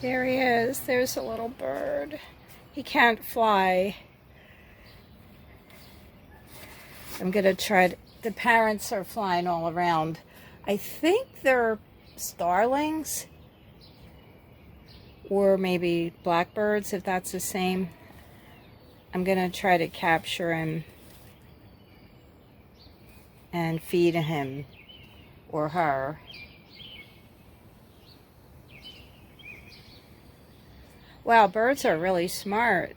There he is. There's a little bird. He can't fly. I'm gonna try to, the parents are flying all around. I think they're starlings or maybe blackbirds, if that's the same. I'm gonna try to capture him and feed him or her. Wow, birds are really smart.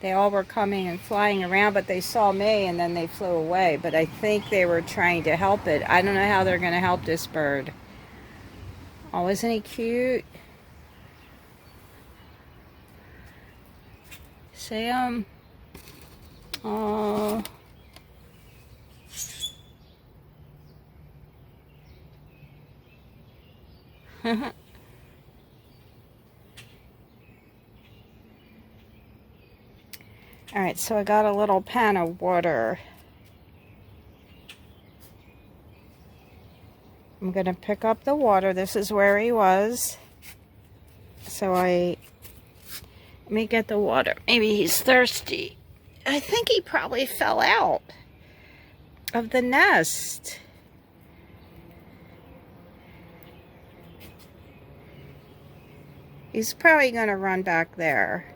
They all were coming and flying around, but they saw me and then they flew away. But I think they were trying to help it. I don't know how they're going to help this bird. Oh, isn't he cute? Sam. Oh. Alright, so I got a little pan of water. I'm going to pick up the water. This is where he was. So let me get the water. Maybe he's thirsty. I think he probably fell out of the nest. He's probably going to run back there.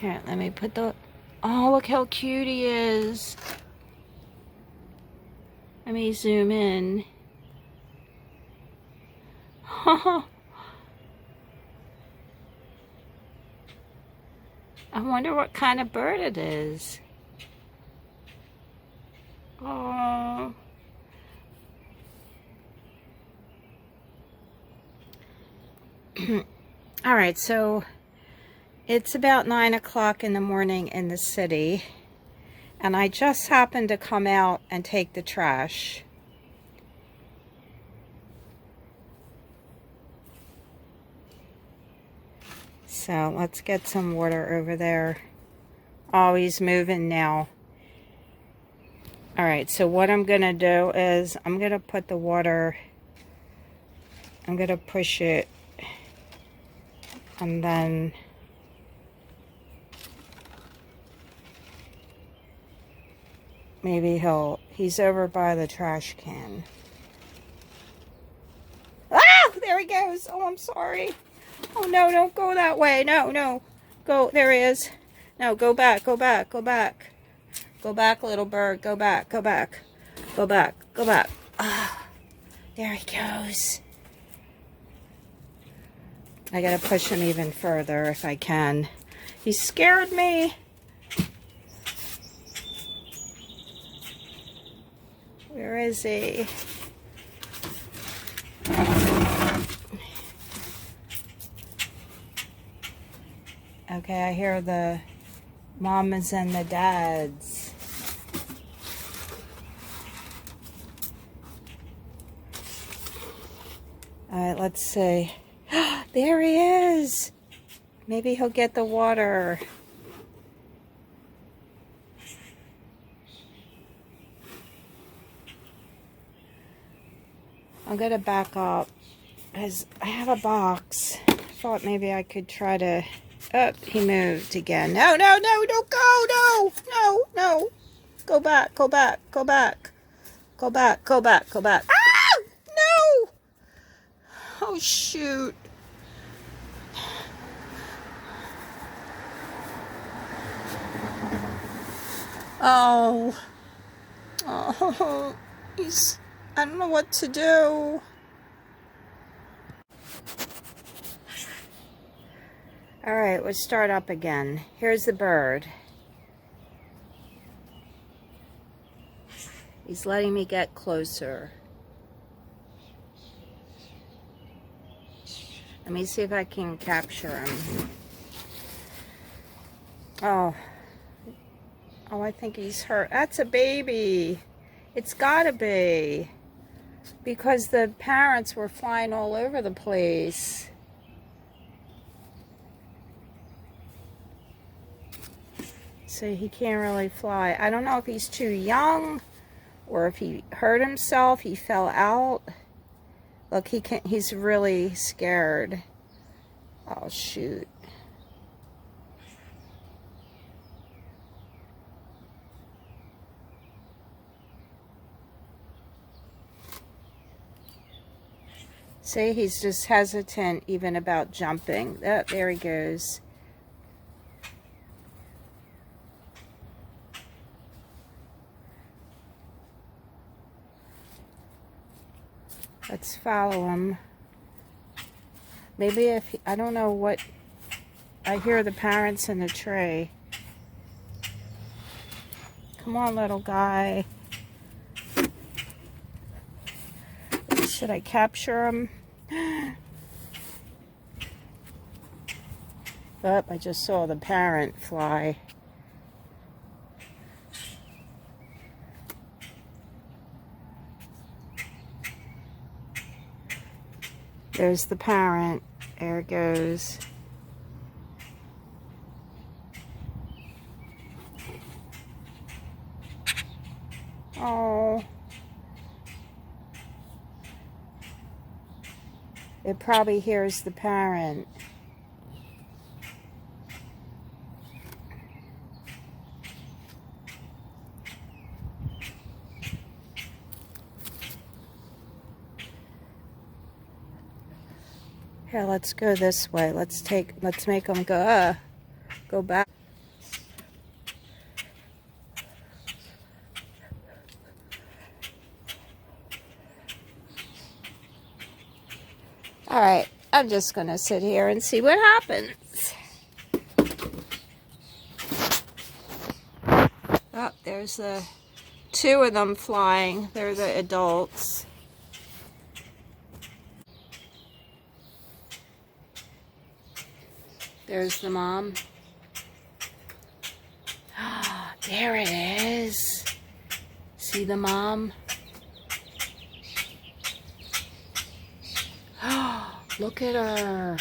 Here, let me put the... Oh, look how cute he is. Let me zoom in. I wonder what kind of bird it is. Oh. All right, so it's about 9 o'clock in the morning in the city, and I just happened to come out and take the trash. So let's get some water over there. Oh, he's moving now. All right, so what I'm gonna do is I'm gonna put the water, I'm gonna push it, and then maybe he's over by the trash can. Ah, there he goes. Oh, I'm sorry. Oh, no, don't go that way. No, no. Go, there he is. No, go back, go back, go back. Go back, little bird. Go back, go back. Go back, go back. Ah, there he goes. I gotta push him even further if I can. He scared me. Where is he? Okay, I hear the mamas and the dads. All right, let's see. There he is. Maybe he'll get the water. I'm going to back up because I have a box. I thought maybe I could try to... Oh, he moved again. No, no, no, don't go. No, no, no. Go back, go back, go back. Go back, go back, go back. Ah! No! Oh, shoot. Oh. Oh. I don't know what to do. All right, let's start up again. Here's the bird. He's letting me get closer. Let me see if I can capture him. Oh. Oh, I think he's hurt. That's a baby. It's gotta be. Because the parents were flying all over the place. So he can't really fly. I don't know if he's too young or if he hurt himself. He fell out. Look, he's really scared. Oh, shoot. See, he's just hesitant even about jumping. Oh, there he goes. Let's follow him. Maybe if I don't know what. I hear the parents in the tree. Come on, little guy. Should I capture him? Oh, I just saw the parent fly. There's the parent. There it goes. Oh. It probably hears the parent. Here, let's go this way. Let's make them go back. All right, I'm just gonna sit here and see what happens. Oh, there's the two of them flying. They're the adults. There's the mom. Ah, there it is. See the mom? Oh, look at her.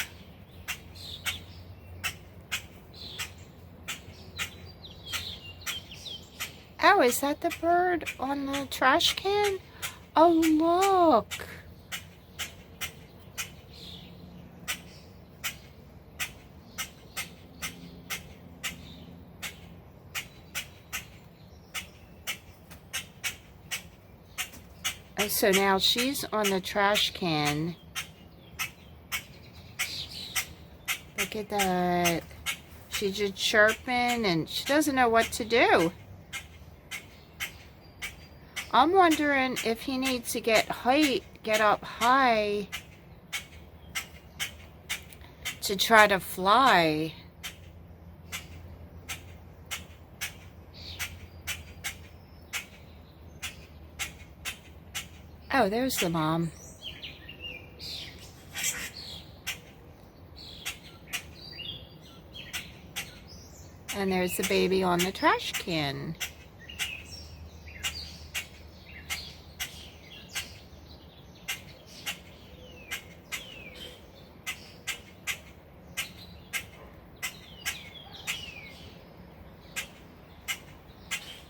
Oh, is that the bird on the trash can? Oh, look. Oh, so now she's on the trash can. Look at that. She's just chirping and she doesn't know what to do. I'm wondering if he needs to get up high to try to fly. Oh, there's the mom. And there's the baby on the trash can.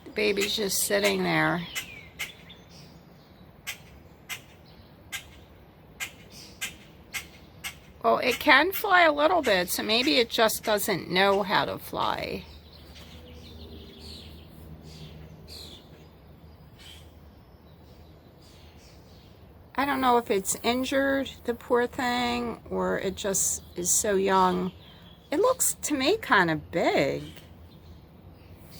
The baby's just sitting there. Well, it can fly a little bit, so maybe it just doesn't know how to fly. I don't know if it's injured, the poor thing, or it just is so young. It looks to me kind of big.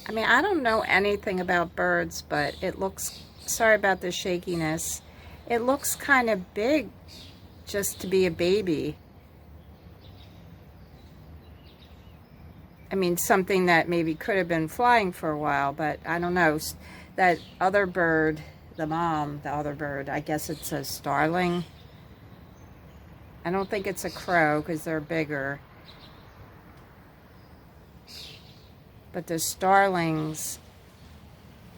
I mean, I don't know anything about birds, but it looks, sorry about the shakiness, it looks kind of big just to be a baby. I mean, something that maybe could have been flying for a while, but I don't know. That other bird, the mom, the other bird, I guess it's a starling. I don't think it's a crow because they're bigger. But the starlings,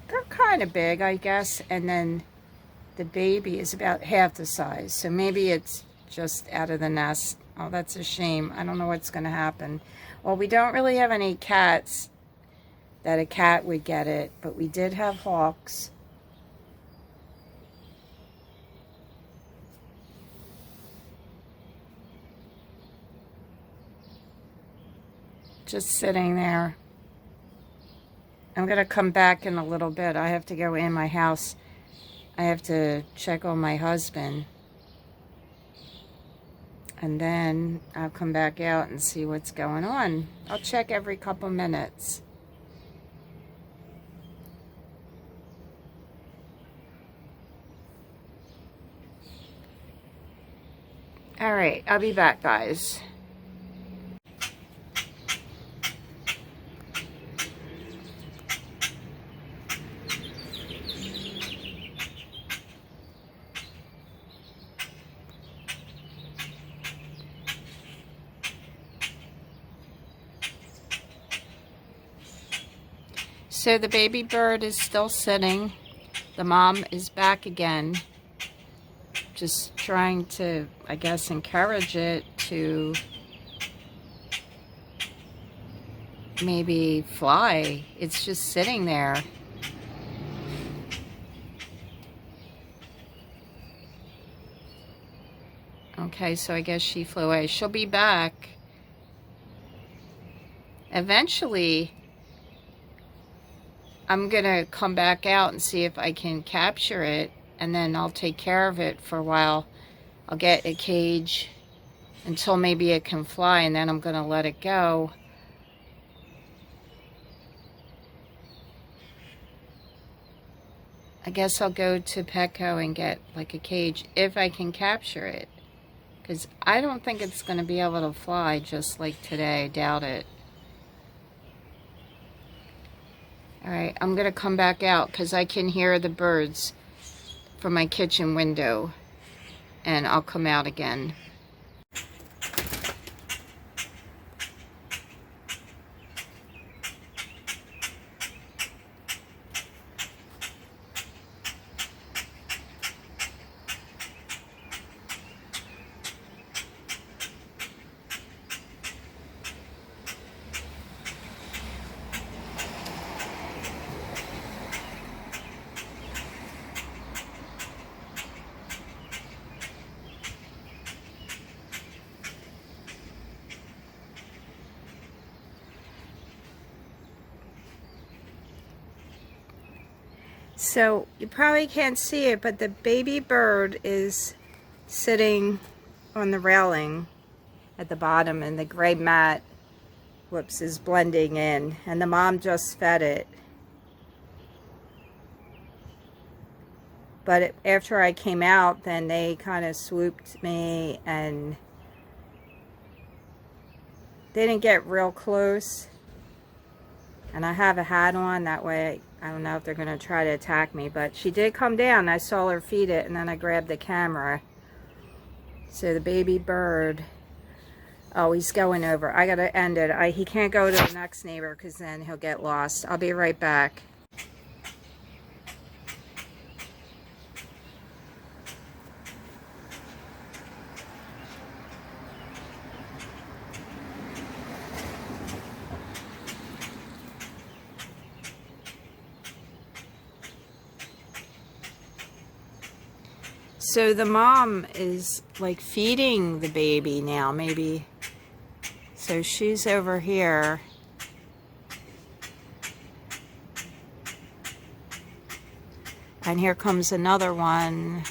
they're kind of big, I guess. And then the baby is about half the size. So maybe it's just out of the nest. Oh, that's a shame. I don't know what's going to happen. Well, we don't really have any cats that a cat would get it, but we did have hawks. just sitting there. I'm going to come back in a little bit. I have to go in my house. I have to check on my husband. And then I'll come back out and see what's going on. I'll check every couple minutes. All right, I'll be back, guys. So the baby bird is still sitting. The mom is back again. Just trying to, I guess, encourage it to maybe fly. It's just sitting there. Okay, so I guess she flew away. She'll be back. Eventually, I'm gonna come back out and see if I can capture it, and then I'll take care of it for a while. I'll get a cage until maybe it can fly, and then I'm gonna let it go. I guess I'll go to PETCO and get like a cage if I can capture it, because I don't think it's gonna be able to fly just like today. I doubt it. All right, I'm gonna come back out because I can hear the birds from my kitchen window, and I'll come out again. So you probably can't see it, but the baby bird is sitting on the railing at the bottom, and the gray mat, whoops, is blending in, and the mom just fed it. But after I came out, then they kind of swooped me, and they didn't get real close. And I have a hat on, that way I don't know if they're going to try to attack me. But she did come down. I saw her feed it, and then I grabbed the camera. So the baby bird, oh, he's going over. I got to end it. He can't go to the next neighbor because then he'll get lost. I'll be right back. So the mom is like feeding the baby now, maybe. So she's over here. And here comes another one.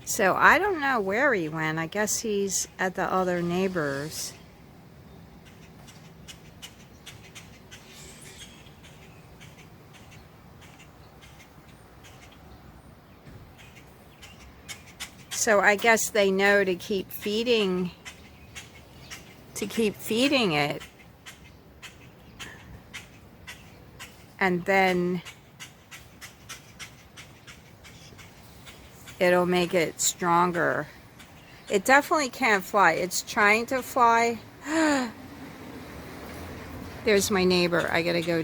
So I don't know where he went. I guess he's at the other neighbor's. So I guess they know to keep feeding it. And then it'll make it stronger. It definitely can't fly. It's trying to fly. There's my neighbor. I gotta go.